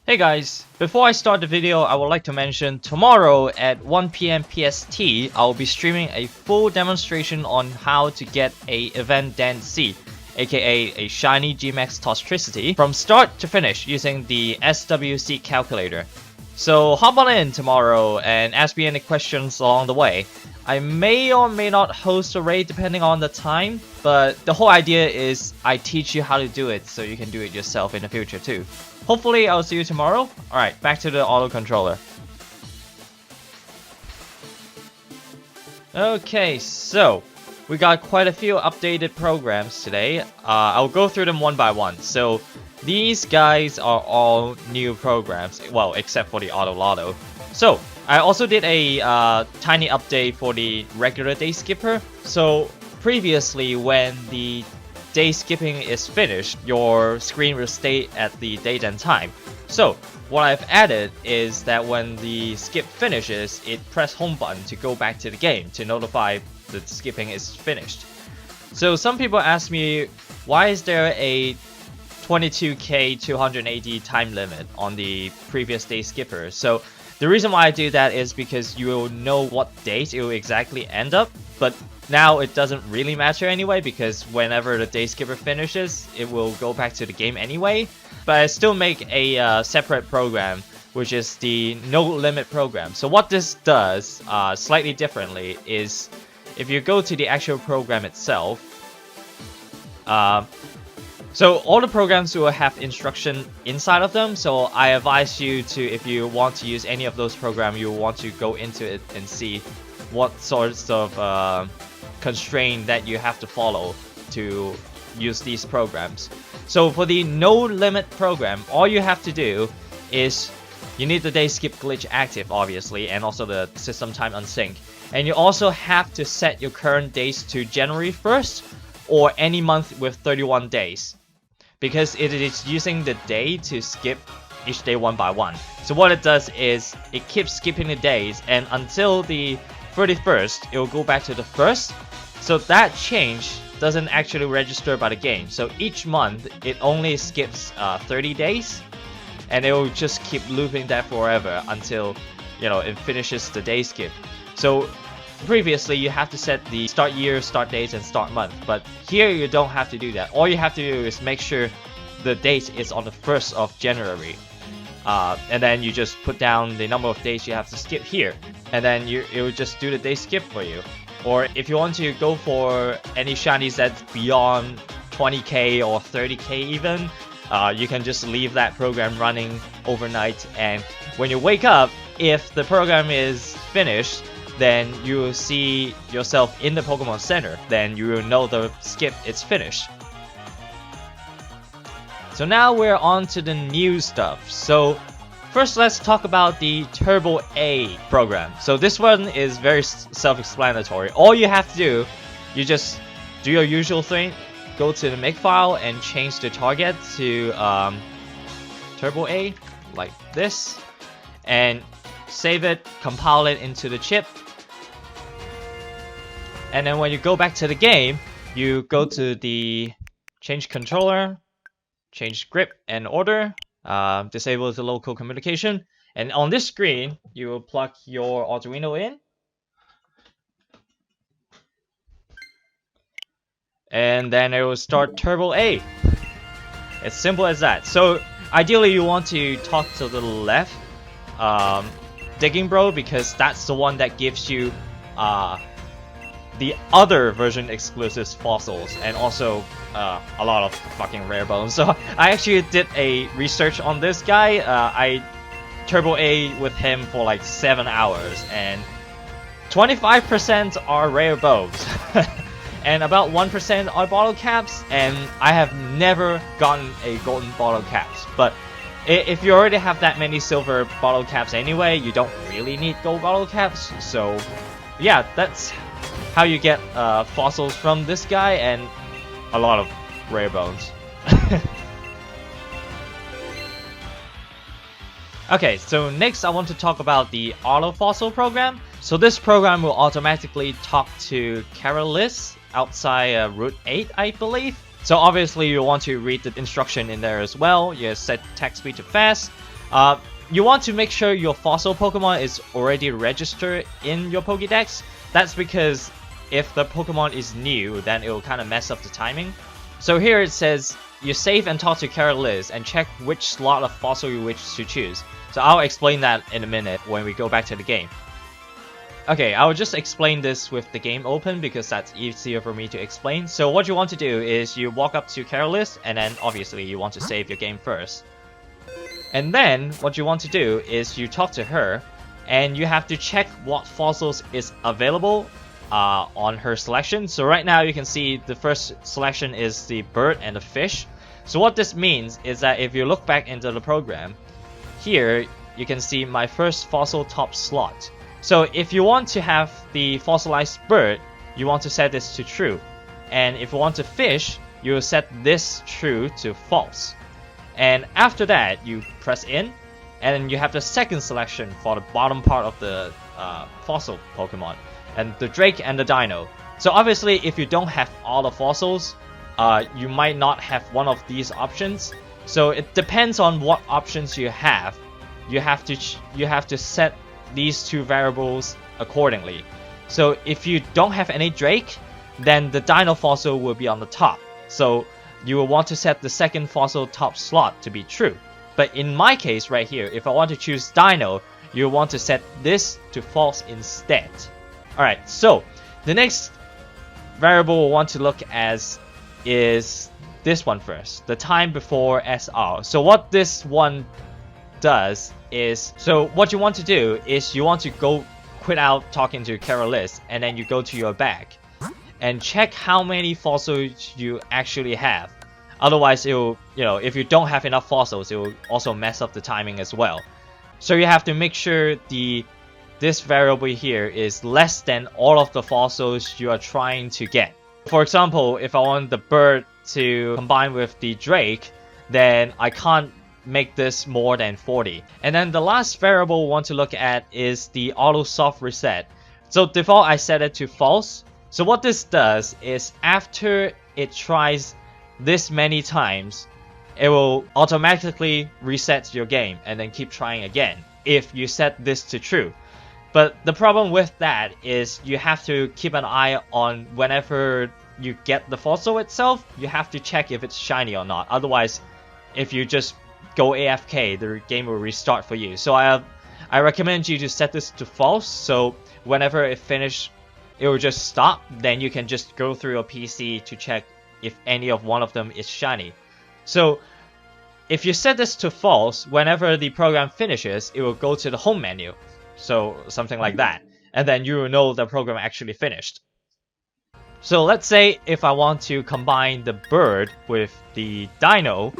Hey guys, before I start the video, I would like to mention tomorrow at 1 PM PST, I'll be streaming a full demonstration on how to get a event Dan C, aka a shiny gmax tostricity, from start to finish using the SWC calculator. So hop on in tomorrow and ask me any questions along the way. I may or may not host a raid depending on the time, but the whole idea is I teach you how to do it so you can do it yourself in the future too. Hopefully I'll see you tomorrow. Alright, back to the auto controller. Okay, so we got quite a few updated programs today. I'll go through them one by one. So these guys are all new programs, well, except for the auto lotto. So I also did a tiny update for the regular day skipper. So previously, when the day skipping is finished, your screen will stay at the date and time. So what I've added is that when the skip finishes, it press home button to go back to the game to notify the skipping is finished. So some people ask me, why is there a 22k 280 time limit on the previous day skipper? So the reason why I do that is because you will know what date it will exactly end up, but now it doesn't really matter anyway, because whenever the day skipper finishes, it will go back to the game anyway. But I still make a separate program, which is the no limit program. So what this does, slightly differently, is if you go to the actual program itself, so all the programs will have instruction inside of them, so I advise you to, if you want to use any of those programs, you want to go into it and see what sorts of constraint that you have to follow to use these programs. So for the no limit program, all you have to do is you need the day skip glitch active, obviously, and also the system time unsync. And you also have to set your current days to January 1st or any month with 31 days, because it is using the day to skip each day one by one. So what it does is it keeps skipping the days, and until the 31st, it will go back to the 1st. So that change doesn't actually register by the game. So each month, it only skips 30 days, and it will just keep looping that forever until, you know, it finishes the day skip. So previously, you have to set the start year, start dates, and start month, but here you don't have to do that. All you have to do is make sure the date is on the 1st of January. And then you just put down the number of days you have to skip here, and then it will just do the day skip for you. Or if you want to go for any shinies that's beyond 20k or 30k even, you can just leave that program running overnight, and when you wake up, if the program is finished, then you will see yourself in the Pokemon Center. Then you will know the skip is finished. So now we're on to the new stuff. So first, let's talk about the Turbo A program. So this one is very self-explanatory. All you have to do, you just do your usual thing, go to the makefile and change the target to Turbo A, like this, and save it, compile it into the chip. And then when you go back to the game, you go to the change controller, change grip and order, disable the local communication, and on this screen you will plug your Arduino in, and then it will start Turbo A. It's simple as that. So ideally you want to talk to the left Digging Bro, because that's the one that gives you the other version exclusive fossils, and also a lot of fucking rare bones. So I actually did a research on this guy. I Turbo A with him for like 7 hours, and 25% are rare bones and about 1% are bottle caps, and I have never gotten a golden bottle caps. But if you already have that many silver bottle caps anyway, you don't really need gold bottle caps. So yeah, that's how you get fossils from this guy, and a lot of rare bones. Okay, so next I want to talk about the auto fossil program. So this program will automatically talk to Carolis outside Route 8, I believe. So obviously you want to read the instruction in there as well. You set text speed to fast. You want to make sure your fossil Pokemon is already registered in your Pokédex. That's because if the Pokemon is new, then it will kind of mess up the timing. So here it says, you save and talk to Carolus and check which slot of fossil you wish to choose. So I'll explain that in a minute when we go back to the game. Okay, I'll just explain this with the game open because that's easier for me to explain. So what you want to do is you walk up to Carolus and then obviously you want to save your game first. And then what you want to do is you talk to her and you have to check what fossils is available on her selection. So right now you can see the first selection is the bird and the fish. So what this means is that if you look back into the program, here you can see my first fossil top slot. So if you want to have the fossilized bird, you want to set this to true. And if you want to fish, you will set this true to false. And after that, you press in, and you have the second selection for the bottom part of the fossil Pokemon, and the Drake and the Dino. So obviously, if you don't have all the fossils, you might not have one of these options. So it depends on what options you have. You have to set these two variables accordingly. So if you don't have any Drake, then the Dino fossil will be on the top. So you will want to set the second fossil top slot to be true. But in my case right here, if I want to choose Dino, you want to set this to false instead. Alright, so the next variable we'll want to look at is this one first, the time before SR. So what this one does is, so what you want to do is you want to go quit out talking to Carolus and then you go to your bag and check how many fossils you actually have. Otherwise, it will, if you don't have enough fossils, it will also mess up the timing as well. So you have to make sure this variable here is less than all of the fossils you are trying to get. For example, if I want the bird to combine with the Drake, then I can't make this more than 40. And then the last variable we want to look at is the auto soft reset. So default I set it to false. So what this does is after it tries this many times, it will automatically reset your game and then keep trying again if you set this to true. But the problem with that is you have to keep an eye on whenever you get the fossil itself, you have to check if it's shiny or not. Otherwise, if you just go AFK, the game will restart for you. So I recommend you to set this to false, so whenever it finishes, it will just stop. Then you can just go through your PC to check if any of one of them is shiny. So if you set this to false, whenever the program finishes, it will go to the home menu. So something like that. And then you will know the program actually finished. So let's say if I want to combine the bird with the dino,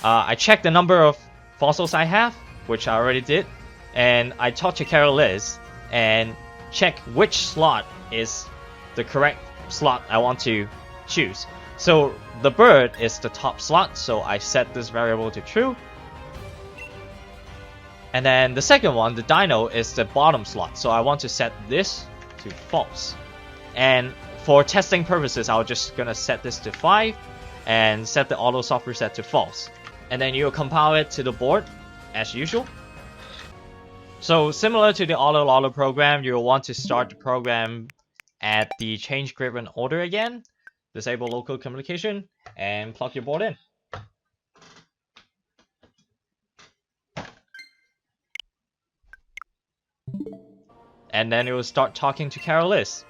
I check the number of fossils I have, which I already did, and I talk to Carolus and check which slot is the correct slot I want to choose. So the bird is the top slot, so I set this variable to true. And then the second one, the dino, is the bottom slot, so I want to set this to false. And for testing purposes, I'm just gonna set this to 5 and set the auto soft reset to false. And then you'll compile it to the board as usual. So similar to the auto loader program, you'll want to start the program at the change grid and order again, disable local communication, and plug your board in. And then it will start talking to Carolus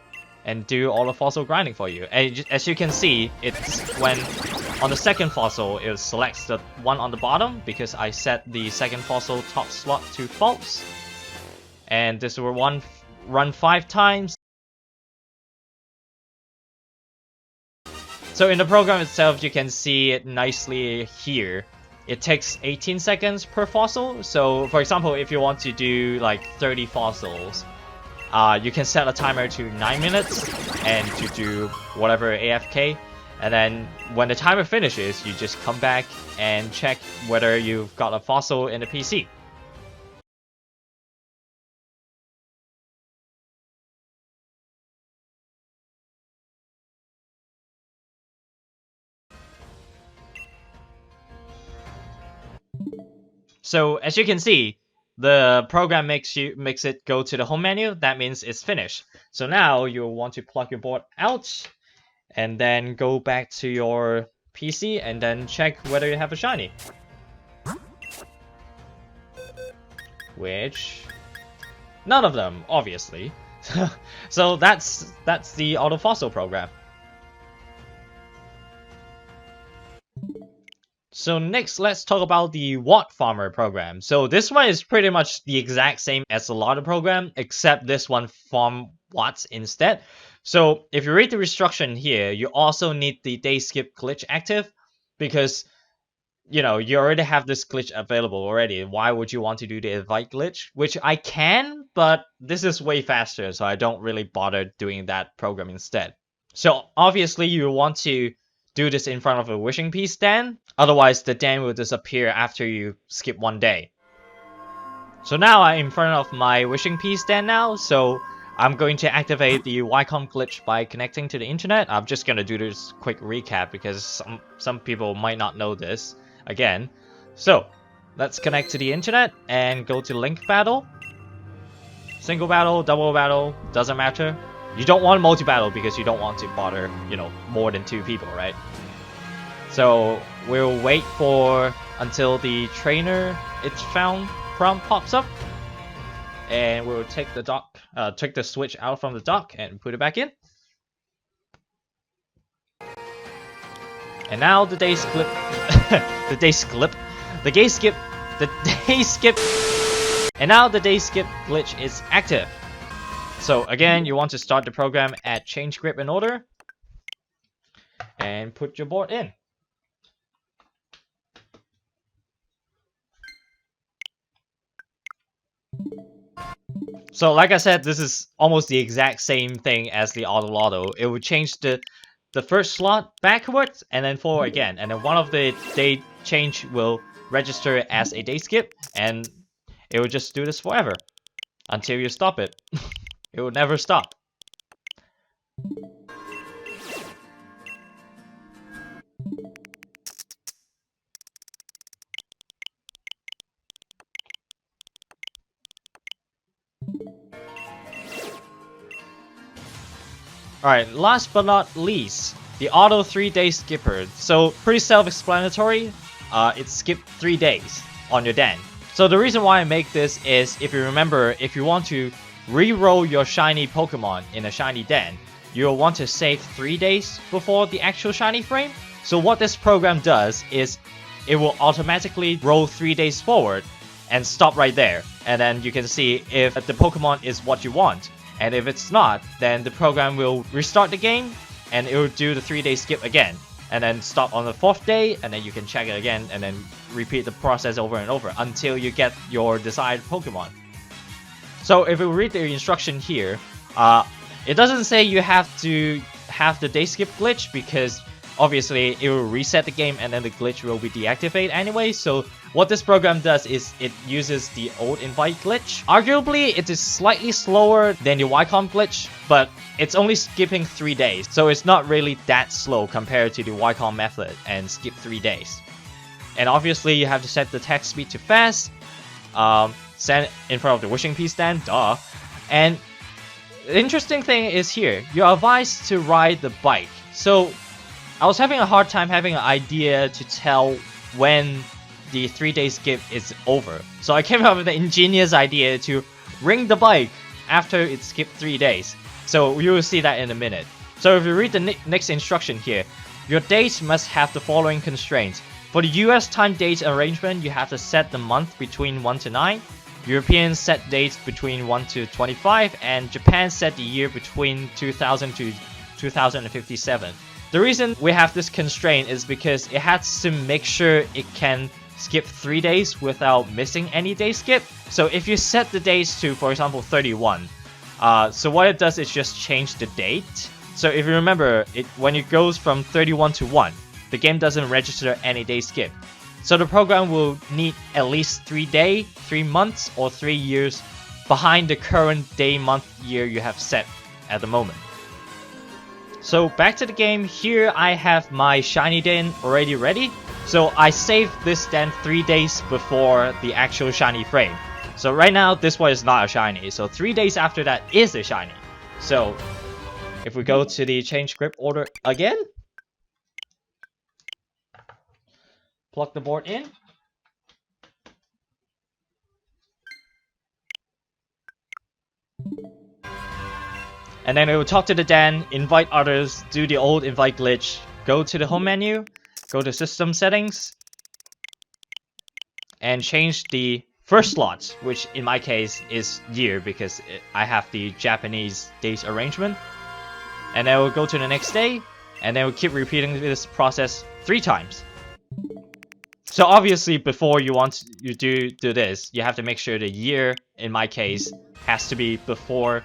and do all the fossil grinding for you. And as you can see, it's when on the second fossil, it selects the one on the bottom because I set the second fossil top slot to false. And this will run 5 times. So in the program itself, you can see it nicely here. It takes 18 seconds per fossil. So for example, if you want to do like 30 fossils, you can set a timer to 9 minutes and to do whatever AFK. And then when the timer finishes, you just come back and check whether you've got a fossil in the PC. So as you can see, the program makes it go to the home menu. That means it's finished. So now you'll want to plug your board out and then go back to your PC and then check whether you have a shiny. Which none of them, obviously. So that's the autofossil program. So next, let's talk about the Watt Farmer program. So this one is pretty much the exact same as the Lotter program, except this one farm watts instead. So if you read the instruction here, you also need the day skip glitch active, because you already have this glitch available already. Why would you want to do the invite glitch? Which I can, but this is way faster, so I don't really bother doing that program instead. So obviously you want to do this in front of a wishing piece stand, otherwise the den will disappear after you skip one day. So now I'm in front of my wishing piece stand now, so I'm going to activate the YCOM glitch by connecting to the internet. I'm just gonna do this quick recap because some people might not know this again. So let's connect to the internet and go to link battle. Single battle, double battle, doesn't matter. You don't want multi-battle because you don't want to bother, more than 2 people, right? So we'll wait until the trainer it's found prompt pops up, and we'll take the switch out from the dock and put it back in. And now the day skip, and now the day skip glitch is active. So again, you want to start the program at change grip in order and put your board in. So like I said, this is almost the exact same thing as the auto lotto. It would change the first slot backwards and then forward again, and then one of the day change will register as a day skip, and it will just do this forever until you stop it. It will never stop. Alright, last but not least, the auto 3-day skipper. So pretty self-explanatory. It skipped 3 days on your den. So the reason why I make this is, if you remember, if you want to re-roll your shiny Pokemon in a shiny den, you'll want to save 3 days before the actual shiny frame. So what this program does is it will automatically roll 3 days forward and stop right there. And then you can see if the Pokemon is what you want. And if it's not, then the program will restart the game and it will do the 3-day skip again. And then stop on the 4th day, and then you can check it again and then repeat the process over and over until you get your desired Pokemon. So if you read the instruction here, it doesn't say you have to have the day skip glitch, because obviously it will reset the game and then the glitch will be deactivated anyway. So what this program does is it uses the old invite glitch. Arguably, it is slightly slower than the YCOM glitch, but it's only skipping 3 days. So it's not really that slow compared to the YCOM method and skip 3 days. And obviously you have to set the text speed to fast, set in front of the wishing piece stand, duh. And the interesting thing is here, you're advised to ride the bike. So I was having a hard time having an idea to tell when the 3-day skip is over. So I came up with the ingenious idea to ring the bike after it skipped 3 days. So you will see that in a minute. So if you read the next instruction here, your date must have the following constraints. For the US time date arrangement, you have to set the month between 1 to 9. European set dates between 1 to 25, and Japan set the year between 2000 to 2057. The reason we have this constraint is because it has to make sure it can skip 3 days without missing any day skip. So if you set the dates to, for example, 31, so what it does is just change the date. So if you remember, when it goes from 31 to 1, the game doesn't register any day skip. So the program will need at least 3 days, 3 months, or 3 years behind the current day, month, year you have set at the moment. So back to the game. Here I have my shiny den already ready. So I saved this den 3 days before the actual shiny frame. So right now this one is not a shiny, so 3 days after that is a shiny. So if we go to the change grip order again, plug the board in, and then it will talk to the den, invite others, do the old invite glitch, go to the home menu, go to system settings, and change the first slot, which in my case is year because I have the Japanese days arrangement. And then we'll go to the next day, and then we'll keep repeating this process 3 times. So obviously before you do this, you have to make sure the year, in my case, has to be before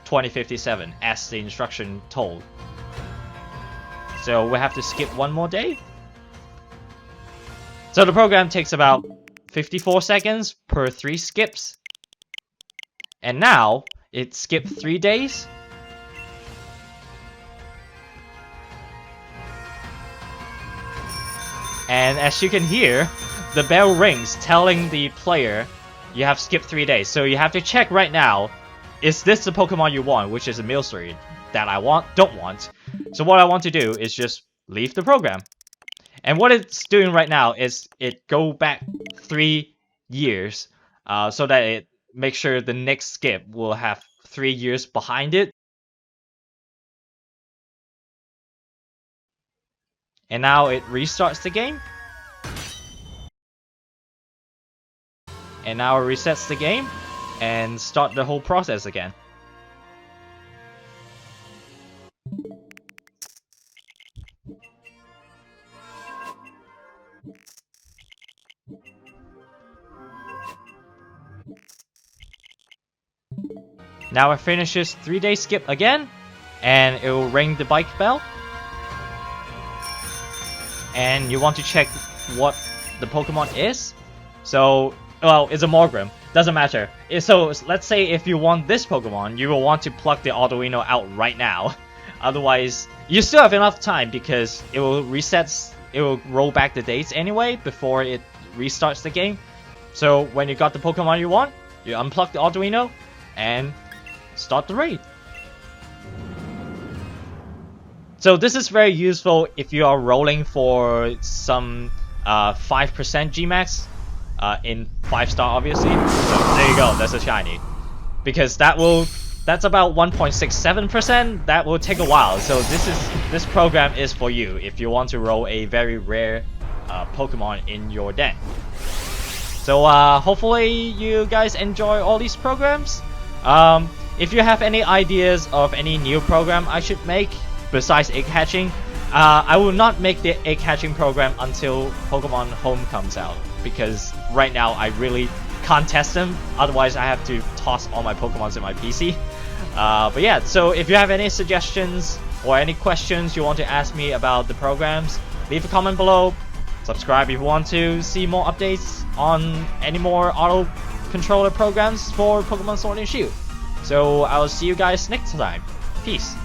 2057 as the instruction told. So we have to skip 1 more day. So the program takes about 54 seconds per 3 skips. And now it skipped 3 days. And as you can hear, the bell rings telling the player you have skipped 3 days. So you have to check right now, is this the Pokemon you want, which is a Milcery that I don't want. So what I want to do is just leave the program. And what it's doing right now is it go back 3 years so that it makes sure the next skip will have 3 years behind it. And now it restarts the game. And now it resets the game and start the whole process again. Now it finishes 3-day skip again, and it will ring the bike bell. And you want to check what the Pokemon is. So, well, it's a Morgrem. Doesn't matter. So, let's say if you want this Pokemon, you will want to plug the Arduino out right now. Otherwise, you still have enough time because it will roll back the dates anyway before it restarts the game. So, when you got the Pokemon you want, you unplug the Arduino and start the raid. So this is very useful if you are rolling for some 5% gmax in 5-star, obviously. So there you go, that's a shiny. Because that's about 1.67%. That will take a while. So this program is for you if you want to roll a very rare Pokemon in your den. So hopefully you guys enjoy all these programs. If you have any ideas of any new program I should make besides egg hatching, I will not make the egg hatching program until Pokemon Home comes out, because right now I really can't test them, otherwise I have to toss all my Pokemons in my PC. But yeah, so if you have any suggestions or any questions you want to ask me about the programs, leave a comment below. Subscribe if you want to see more updates on any more auto controller programs for Pokemon Sword and Shield. So I'll see you guys next time. Peace.